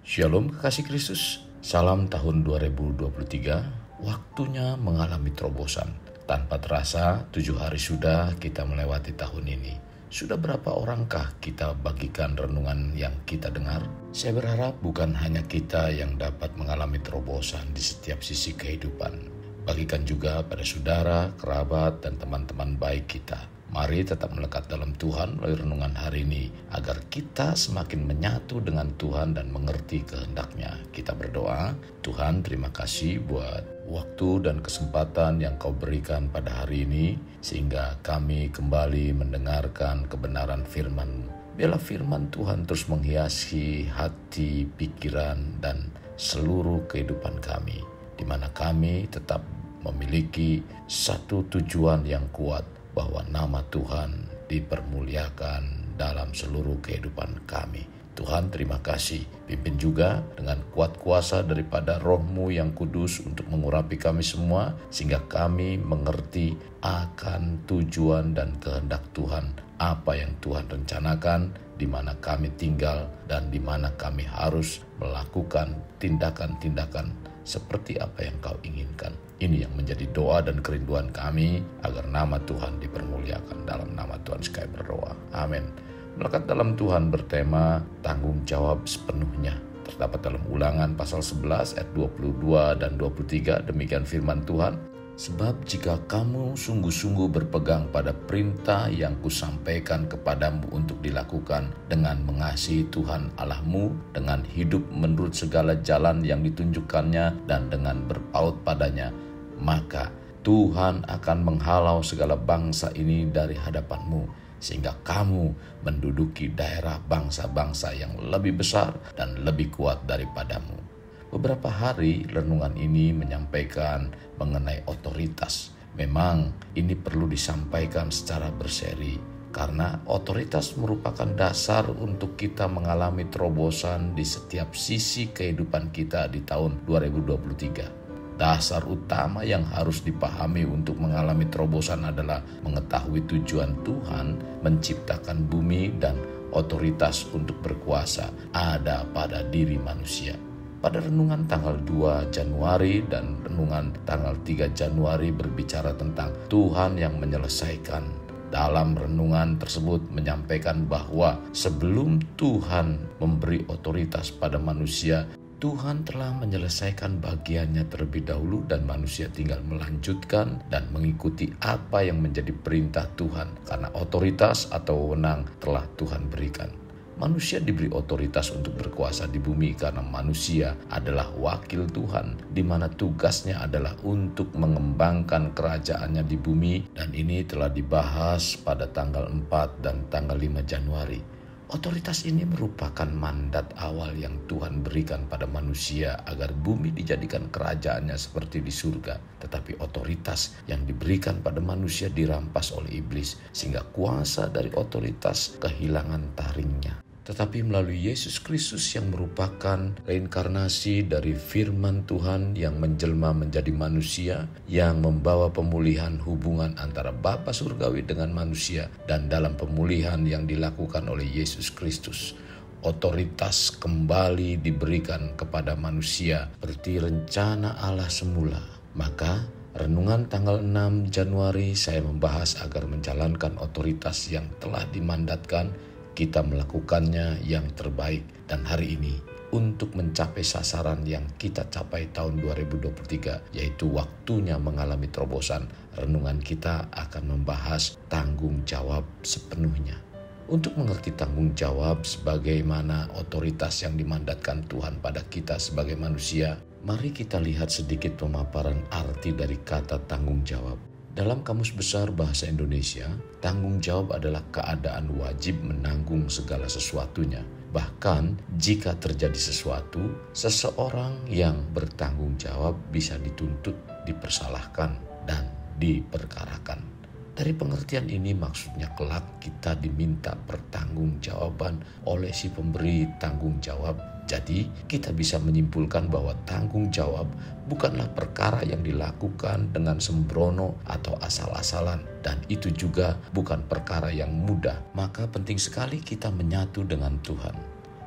Shalom kekasih Kristus, salam tahun 2023, waktunya mengalami terobosan. Tanpa terasa, 7 hari sudah kita melewati tahun ini. Sudah berapa orangkah kita bagikan renungan yang kita dengar? Saya berharap bukan hanya kita yang dapat mengalami terobosan di setiap sisi kehidupan. Bagikan juga pada saudara, kerabat, dan teman-teman baik kita. Mari tetap melekat dalam Tuhan melalui renungan hari ini agar kita semakin menyatu dengan Tuhan dan mengerti kehendak-Nya. Kita berdoa, Tuhan terima kasih buat waktu dan kesempatan yang Kau berikan pada hari ini sehingga kami kembali mendengarkan kebenaran firman-Mu. Biarlah firman Tuhan terus menghiasi hati, pikiran, dan seluruh kehidupan kami, di mana kami tetap memiliki satu tujuan yang kuat, bahwa nama Tuhan dipermuliakan dalam seluruh kehidupan kami. Tuhan terima kasih, pimpin juga dengan kuat kuasa daripada Roh-Mu yang kudus untuk mengurapi kami semua, sehingga kami mengerti akan tujuan dan kehendak Tuhan, apa yang Tuhan rencanakan, di mana kami tinggal, dan di mana kami harus melakukan tindakan-tindakan seperti apa yang Kau inginkan. Ini yang menjadi doa dan kerinduan kami, agar nama Tuhan dipermuliakan. Dalam nama Tuhan sekali berdoa. Amin. Melekat dalam Tuhan bertema tanggung jawab sepenuhnya. Terdapat dalam Ulangan pasal 11 ayat 22 dan 23. Demikian firman Tuhan. Sebab jika kamu sungguh-sungguh berpegang pada perintah yang kusampaikan kepadamu untuk dilakukan dengan mengasihi Tuhan Allahmu, dengan hidup menurut segala jalan yang ditunjukkannya dan dengan berpaut padanya, maka Tuhan akan menghalau segala bangsa ini dari hadapanmu, sehingga kamu menduduki daerah bangsa-bangsa yang lebih besar dan lebih kuat daripadamu. Beberapa hari renungan ini menyampaikan mengenai otoritas. Memang ini perlu disampaikan secara berseri, karena otoritas merupakan dasar untuk kita mengalami terobosan di setiap sisi kehidupan kita di tahun 2023. Dasar utama yang harus dipahami untuk mengalami terobosan adalah mengetahui tujuan Tuhan menciptakan bumi dan otoritas untuk berkuasa ada pada diri manusia. Pada renungan tanggal 2 Januari dan renungan tanggal 3 Januari berbicara tentang Tuhan yang menyelesaikan. Dalam renungan tersebut menyampaikan bahwa sebelum Tuhan memberi otoritas pada manusia, Tuhan telah menyelesaikan bagiannya terlebih dahulu dan manusia tinggal melanjutkan dan mengikuti apa yang menjadi perintah Tuhan, karena otoritas atau wewenang telah Tuhan berikan. Manusia diberi otoritas untuk berkuasa di bumi karena manusia adalah wakil Tuhan, di mana tugasnya adalah untuk mengembangkan kerajaannya di bumi, dan ini telah dibahas pada tanggal 4 dan tanggal 5 Januari. Otoritas ini merupakan mandat awal yang Tuhan berikan pada manusia agar bumi dijadikan kerajaannya seperti di surga. Tetapi otoritas yang diberikan pada manusia dirampas oleh iblis, sehingga kuasa dari otoritas kehilangan taringnya. Tetapi melalui Yesus Kristus yang merupakan reinkarnasi dari firman Tuhan yang menjelma menjadi manusia, yang membawa pemulihan hubungan antara Bapa surgawi dengan manusia, dan dalam pemulihan yang dilakukan oleh Yesus Kristus, otoritas kembali diberikan kepada manusia seperti rencana Allah semula. Maka renungan tanggal 6 Januari saya membahas agar menjalankan otoritas yang telah dimandatkan, kita melakukannya yang terbaik, dan hari ini untuk mencapai sasaran yang kita capai tahun 2023, yaitu waktunya mengalami terobosan. Renungan kita akan membahas tanggung jawab sepenuhnya. Untuk mengerti tanggung jawab sebagaimana otoritas yang dimandatkan Tuhan pada kita sebagai manusia, mari kita lihat sedikit pemaparan arti dari kata tanggung jawab. Dalam Kamus Besar Bahasa Indonesia, tanggung jawab adalah keadaan wajib menanggung segala sesuatunya. Bahkan jika terjadi sesuatu, seseorang yang bertanggung jawab bisa dituntut, dipersalahkan, dan diperkarakan. Dari pengertian ini maksudnya kelak kita diminta pertanggungjawaban oleh si pemberi tanggung jawab. Jadi kita bisa menyimpulkan bahwa tanggung jawab bukanlah perkara yang dilakukan dengan sembrono atau asal-asalan, dan itu juga bukan perkara yang mudah. Maka penting sekali kita menyatu dengan Tuhan.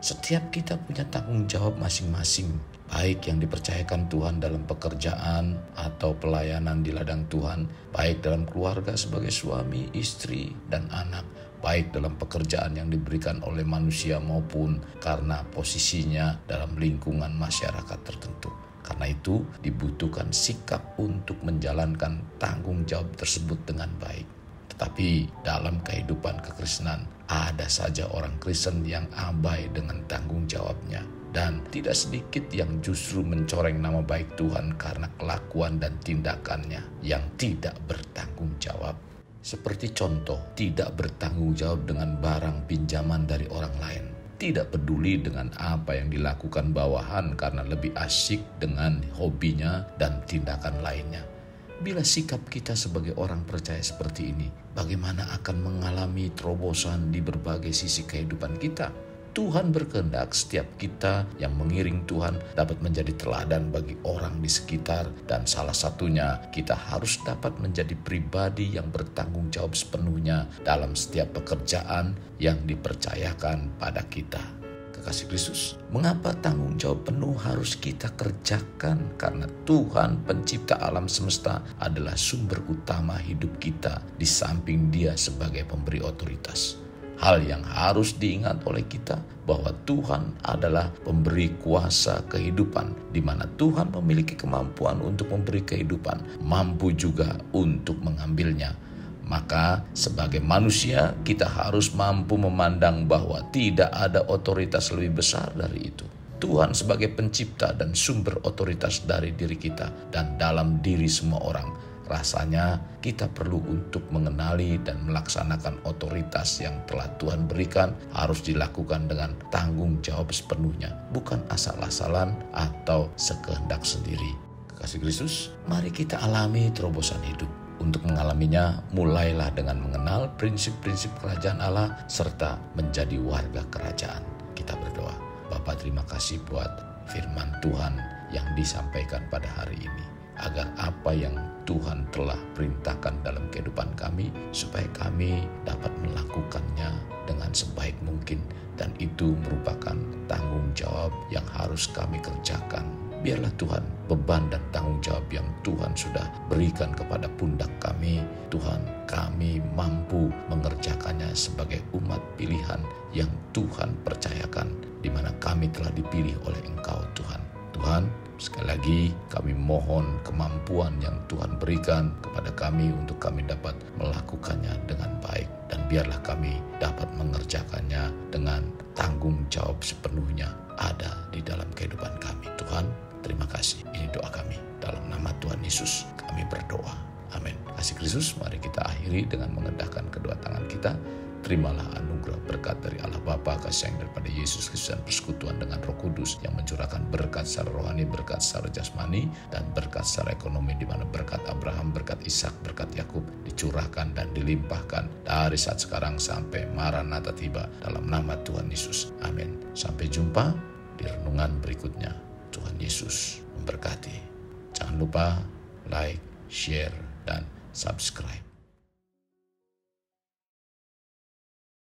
Setiap kita punya tanggung jawab masing-masing, baik yang dipercayakan Tuhan dalam pekerjaan atau pelayanan di ladang Tuhan, baik dalam keluarga sebagai suami, istri, dan anak, baik dalam pekerjaan yang diberikan oleh manusia maupun karena posisinya dalam lingkungan masyarakat tertentu. Karena itu dibutuhkan sikap untuk menjalankan tanggung jawab tersebut dengan baik. Tetapi dalam kehidupan kekristenan ada saja orang Kristen yang abai dengan tanggung jawabnya. Dan tidak sedikit yang justru mencoreng nama baik Tuhan karena kelakuan dan tindakannya yang tidak bertanggung jawab. Seperti contoh, tidak bertanggung jawab dengan barang pinjaman dari orang lain. Tidak peduli dengan apa yang dilakukan bawahan karena lebih asyik dengan hobinya dan tindakan lainnya. Bila sikap kita sebagai orang percaya seperti ini, bagaimana akan mengalami terobosan di berbagai sisi kehidupan kita? Tuhan berkehendak setiap kita yang mengiring Tuhan dapat menjadi teladan bagi orang di sekitar, dan salah satunya kita harus dapat menjadi pribadi yang bertanggung jawab sepenuhnya dalam setiap pekerjaan yang dipercayakan pada kita. Kekasih Kristus, mengapa tanggung jawab penuh harus kita kerjakan? Karena Tuhan pencipta alam semesta adalah sumber utama hidup kita di samping Dia sebagai pemberi otoritas. Hal yang harus diingat oleh kita bahwa Tuhan adalah pemberi kuasa kehidupan, di mana Tuhan memiliki kemampuan untuk memberi kehidupan, mampu juga untuk mengambilnya. Maka sebagai manusia kita harus mampu memandang bahwa tidak ada otoritas lebih besar dari itu. Tuhan sebagai pencipta dan sumber otoritas dari diri kita dan dalam diri semua orang. Rasanya kita perlu untuk mengenali dan melaksanakan otoritas yang telah Tuhan berikan harus dilakukan dengan tanggung jawab sepenuhnya, bukan asal-asalan atau sekehendak sendiri. Kekasih Kristus, mari kita alami terobosan hidup. Untuk mengalaminya, mulailah dengan mengenal prinsip-prinsip kerajaan Allah serta menjadi warga kerajaan. Kita berdoa. Bapa, terima kasih buat firman Tuhan yang disampaikan pada hari ini, agar apa yang Tuhan telah perintahkan dalam kehidupan kami, supaya kami dapat melakukannya dengan sebaik mungkin, dan itu merupakan tanggung jawab yang harus kami kerjakan. Biarlah Tuhan, beban dan tanggung jawab yang Tuhan sudah berikan kepada pundak kami, Tuhan, kami mampu mengerjakannya sebagai umat pilihan yang Tuhan percayakan, di mana kami telah dipilih oleh Engkau, Tuhan. Tuhan, sekali lagi kami mohon kemampuan yang Tuhan berikan kepada kami untuk kami dapat melakukannya dengan baik, dan biarlah kami dapat mengerjakannya dengan tanggung jawab sepenuhnya ada di dalam kehidupan kami. Tuhan, terima kasih. Ini doa kami. Dalam nama Tuhan Yesus kami berdoa. Amin. Kasih Kristus, mari kita akhiri dengan mengendahkan kedua tangan kita. Terimalah anugerah berkat dari Allah Bapa, kasih sayang daripada Yesus Kristus, dan persekutuan dengan Roh Kudus yang mencurahkan berkat secara rohani, berkat secara jasmani, dan berkat secara ekonomi, di mana berkat Abraham, berkat Ishak, berkat Yakub dicurahkan dan dilimpahkan dari saat sekarang sampai Maranatha tiba, dalam nama Tuhan Yesus. Amin. Sampai jumpa di renungan berikutnya. Tuhan Yesus memberkati. Jangan lupa like, share, dan subscribe.